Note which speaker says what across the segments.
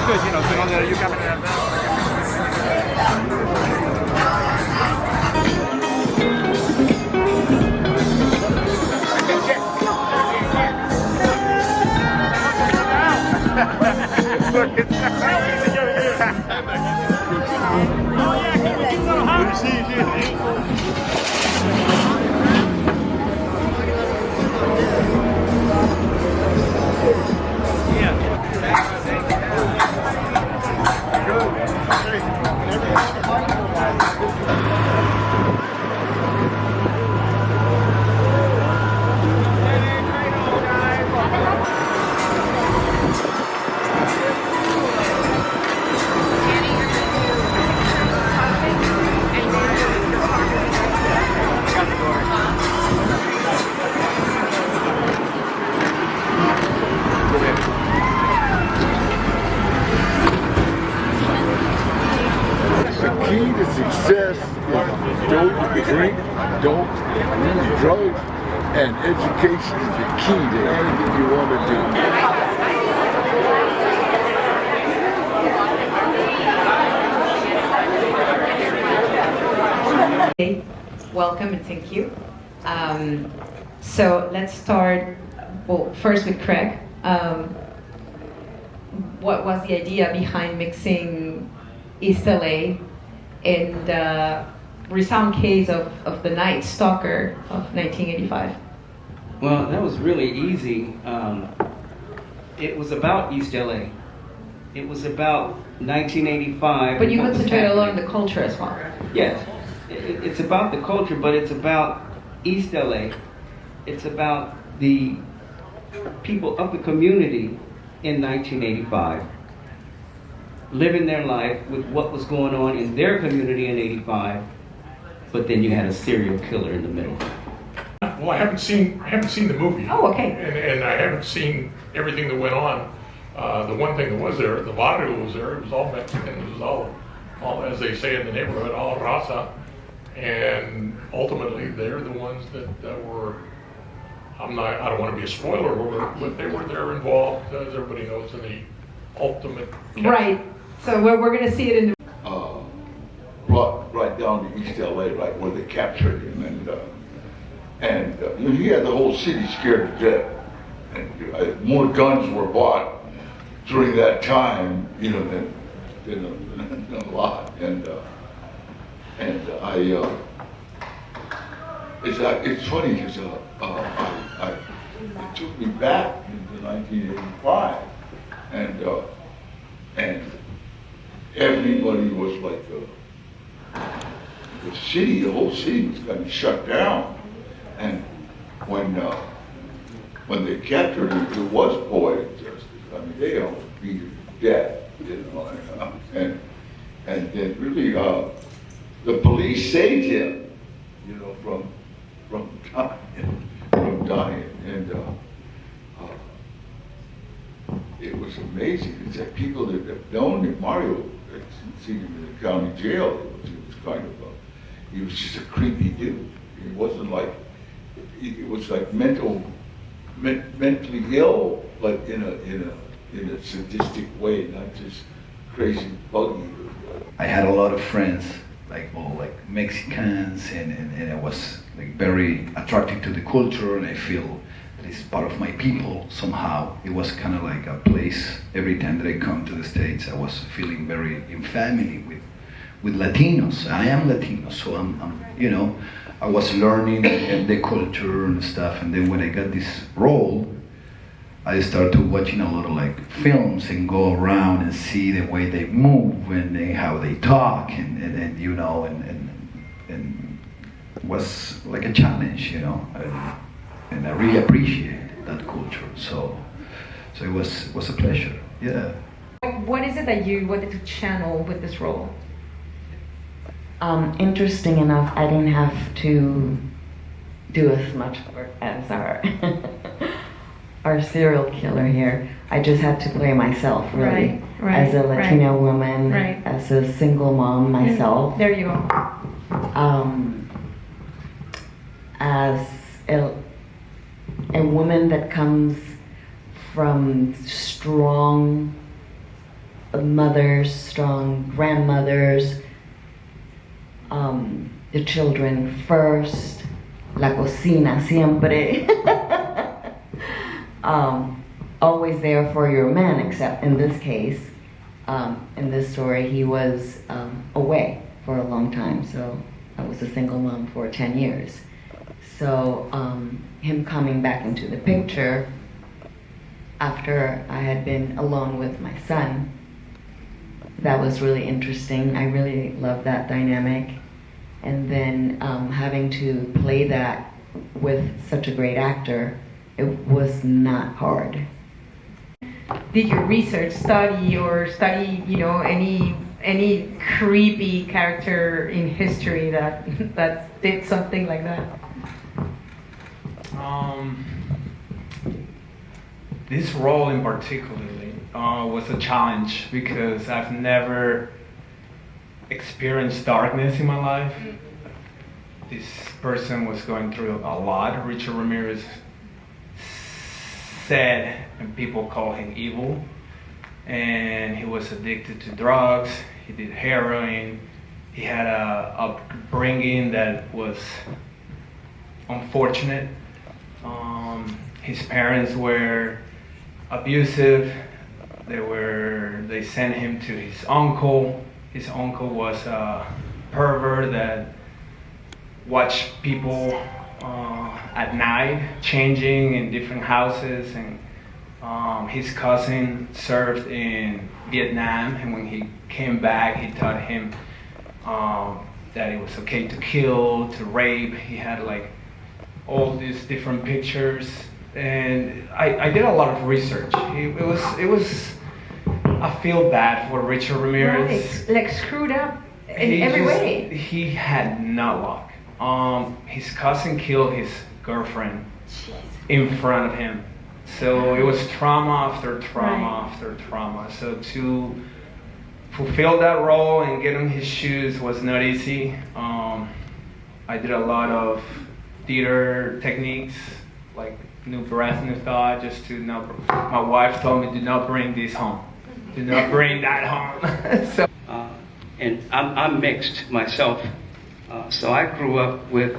Speaker 1: that's good, you know, to know that you got it.
Speaker 2: Success is don't drink, don't use drugs, and education is the key to anything you want to
Speaker 3: do. Welcome and thank you. So let's start, well, first with Craig. What was the idea behind mixing East LA and the resound case of the Night Stalker of 1985?
Speaker 4: Well, that was really easy. It was about East LA. It was about 1985.
Speaker 3: But you concentrate a lot on the culture as well.
Speaker 4: Yes, it's about the culture, but it's about East LA. It's about the people of the community in 1985. Living their life with what was going on in their community in 85, but then you had a serial killer in the middle.
Speaker 5: Well, I haven't seen the movie.
Speaker 3: Oh, okay.
Speaker 5: And I haven't seen everything that went on. The one thing that was there, the barrio was there. It was all Mexican. It was all as they say in the neighborhood, all raza. And ultimately, they're the ones that were. I don't want to be a spoiler, but they were there involved, as everybody knows, in the ultimate.
Speaker 3: Right. So we're going to see it in the.
Speaker 2: Brought right down to East LA, right where they captured him, and you know, he had the whole city scared to death. And more guns were bought during that time, you know, than a lot. And it's funny because it took me back into 1985, and everybody was like, the whole city was kind of shut down. And when they captured him, it was poetic justice. I mean, they almost beat him to death, you know. And then really, the police saved him, you know, from dying. And it was amazing. It's like people that have known him. Mario had seen him in the county jail. He was kind of he was just a creepy dude. He wasn't like, it was like mentally ill, but in a sadistic way, not just crazy buggy.
Speaker 6: I had a lot of friends, like Mexicans, and I was like very attracted to the culture, and I feel that it's part of my people somehow. It was kind of like a place. Every time that I come to the States, I was feeling very in family with Latinos. I am Latino, so I'm you know, I was learning the culture and stuff, and then when I got this role, I started watching a lot of like films and go around and see the way they move and how they talk, and you know, and it was like a challenge, you know, and I really appreciate that culture. So it was a pleasure. Yeah.
Speaker 3: What is it that you wanted to channel with this role?
Speaker 7: Interesting enough, I didn't have to do as much work as our serial killer here. I just had to play myself, really,
Speaker 3: right,
Speaker 7: as a Latina woman,
Speaker 3: right.
Speaker 7: as a single mom myself.
Speaker 3: There you go.
Speaker 7: As a woman that comes from strong mothers, strong grandmothers, the children first, la cocina siempre. Always there for your man, except in this case, in this story, he was away for a long time. So I was a single mom for 10 years. So him coming back into the picture after I had been alone with my son, that was really interesting. I really loved that dynamic. And then having to play that with such a great actor, it was not hard.
Speaker 3: Did you research, study, any creepy character in history that did something like that?
Speaker 1: This role in particularly was a challenge because I've never experienced darkness in my life. This person was going through a lot. Richard Ramirez said, and people call him evil, and he was addicted to drugs. He did heroin. He had a upbringing that was unfortunate. His parents were abusive. They sent him to his uncle. His uncle was a pervert that watched people at night changing in different houses, and his cousin served in Vietnam, and when he came back he taught him that it was okay to kill, to rape. He had like all these different pictures, and I did a lot of research. It was I feel bad for Richard Ramirez.
Speaker 3: Right, like screwed up in every way.
Speaker 1: He had no luck. His cousin killed his girlfriend in front of him. So it was trauma after trauma after trauma. So to fulfill that role and get in his shoes was not easy. I did a lot of theater techniques, like new breath, new thought, just to not. My wife told me, do not bring this home. Do not bring that home. So.
Speaker 4: And I'm mixed myself. So I grew up with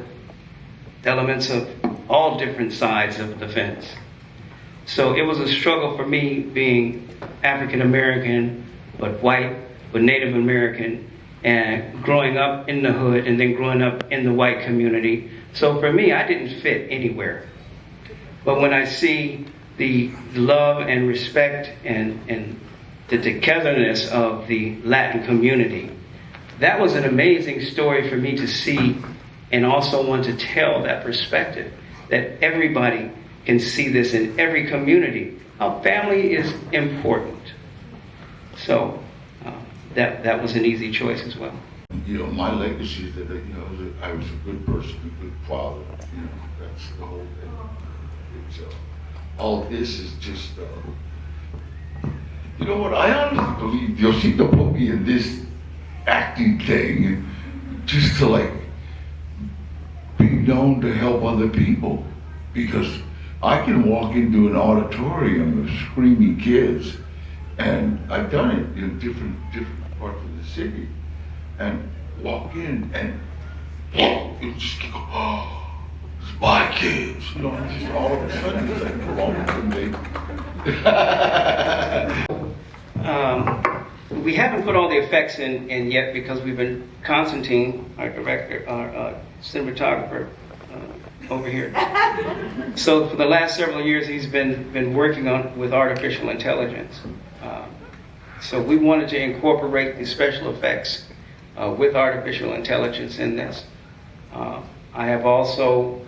Speaker 4: elements of all different sides of the fence. So it was a struggle for me being African American, but white, but Native American, and growing up in the hood and then growing up in the white community. So for me, I didn't fit anywhere. But when I see the love and respect and the togetherness of the Latin community, that was an amazing story for me to see, and also want to tell that perspective, that everybody can see this in every community. Our family is important. So that was an easy choice as well.
Speaker 2: You know, my legacy is that, I was a good person, a good father. That's the whole thing. It's, all this is just, you know what, I honestly believe Diosito put me in this acting thing just to be known to help other people, because I can walk into an auditorium of screaming kids, and I've done it in different parts of the city, and walk in and it just go, oh, it's my kids, just all of a sudden it's like, come on to me.
Speaker 4: We haven't put all the effects in yet because we've been, Constantine, our director, our cinematographer, over here. So for the last several years he's been working with artificial intelligence. So we wanted to incorporate the special effects with artificial intelligence in this. I have also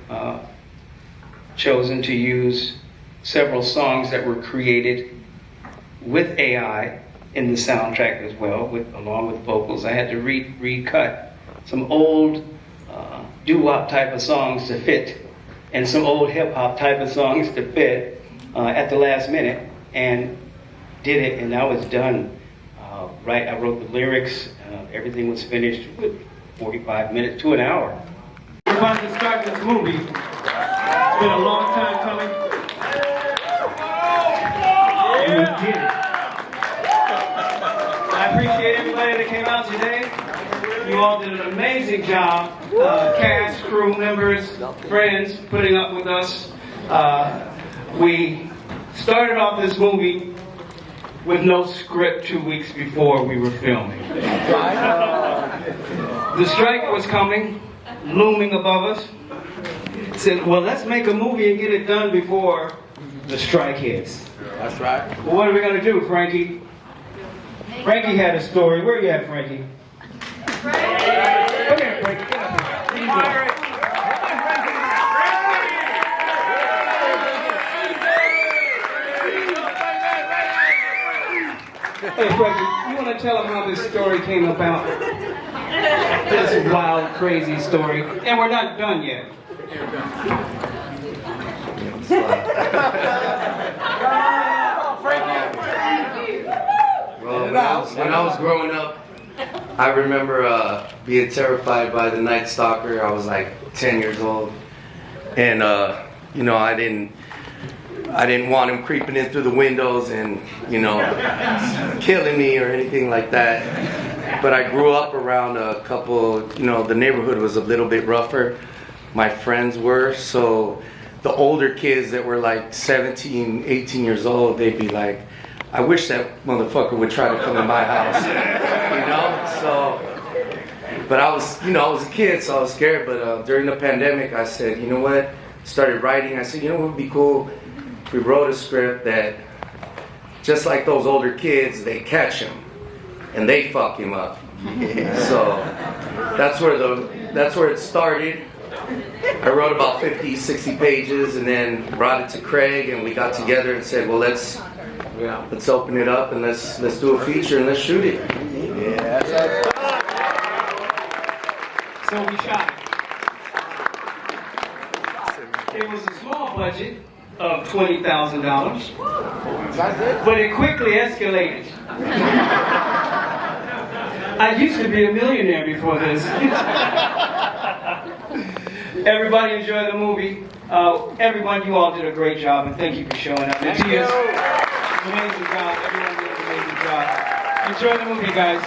Speaker 4: chosen to use several songs that were created with AI in the soundtrack as well, along with vocals. I had to recut some old doo-wop type of songs to fit, and some old hip-hop type of songs to fit at the last minute, and did it, and I was done. Right, I wrote the lyrics, everything was finished with 45 minutes to an hour.
Speaker 1: If I to start this movie, it's been a long time coming, and we did it.
Speaker 8: out today. You all did an amazing job. Cast, crew members, friends, putting up with us. We started off this movie with no script 2 weeks before we were filming. The strike was coming, looming above us. Said, well, let's make a movie and get it done before the strike hits.
Speaker 9: That's right.
Speaker 8: Well, what are we going to do, Frankie? Frankie had a story. Where you at, Frankie? Come here, Frankie. Get up here. Hey, Frankie, you want to tell them how this story came about? This wild, crazy story. And we're not done yet.
Speaker 9: Well, when I was growing up, I remember being terrified by the Night Stalker. I was like 10 years old, and you know, I didn't want him creeping in through the windows and, you know, killing me or anything like that. But I grew up around a couple, you know, the neighborhood was a little bit rougher. My friends were, so the older kids that were like 17, 18 years old, they'd be like, I wish that motherfucker would try to come in my house, you know? So, but I was, you know, I was a kid, so I was scared. But during the pandemic, I said, you know what? Started writing. I said, you know what would be cool? We wrote a script that, just like those older kids, they catch him and they fuck him up. So that's where it started. I wrote about 50, 60 pages and then brought it to Craig, and we got together and said, well, let's open it up and let's do a feature and let's shoot it.
Speaker 8: Yeah. So we shot it. It was a small budget of $20,000, but it quickly escalated. I used to be a millionaire before this. Everybody enjoyed the movie. Everyone, you all did a great job, and thank you for showing up. And to you, amazing job. Everyone did an amazing job. Enjoy the movie, guys.